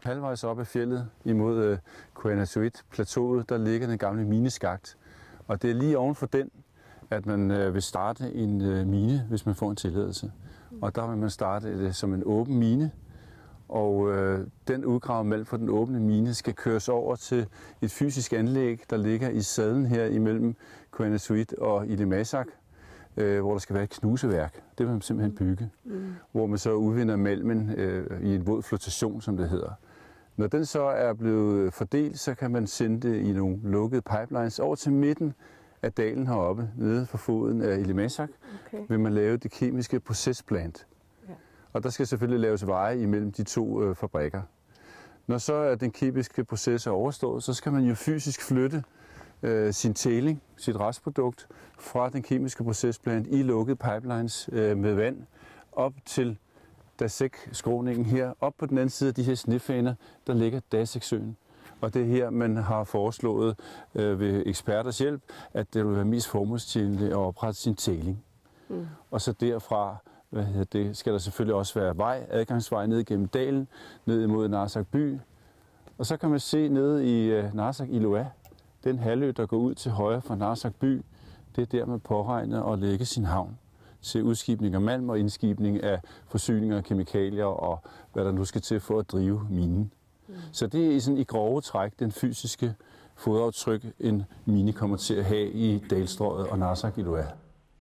Halvvejs op ad fjeldet imod Kuannersuit-plateauet, der ligger den gamle mineskakt. Og det er lige oven for den, at man vil starte en mine, hvis man får en tilladelse. Og der vil man starte det som en åben mine, og den udgravede malm fra den åbne mine skal køres over til et fysisk anlæg, der ligger i saden her imellem Kuannersuit og Ilulissat, hvor der skal være et knuseværk. Det vil man simpelthen bygge, hvor man så udvinder malmen i en våd flotation, som det hedder. Når den så er blevet fordelt, så kan man sende det i nogle lukkede pipelines over til midten af dalen heroppe, nede for foden af Ilulissat, vil man lave det kemiske procesplant. Ja. Og der skal selvfølgelig laves veje imellem de to fabrikker. Når så er den kemiske proces overstået, så skal man jo fysisk flytte sin tæling, sit restprodukt, fra den kemiske procesplant i lukkede pipelines med vand op til Dasek-skråningen her. Op på den anden side af de her snefaner, der ligger Dasek-søen. Og det er her, man har foreslået ved eksperters hjælp, at det vil være mest formålstjenligt at oprette sin tæling. Og så derfra skal der selvfølgelig også være adgangsvej ned gennem dalen, ned imod Narsaq by. Og så kan man se nede i Narsaq Ilulissat, den halvø, der går ud til højre fra Narsaq by, det er der, man påregner at lægge sin havn til udskibning af malm og indskibning af forsyninger af kemikalier og hvad der nu skal til for at drive minen. Så det er sådan i grove træk den fysiske fodaftryk, en mine kommer til at have i dalstrøget og Narsaq Ilulissat.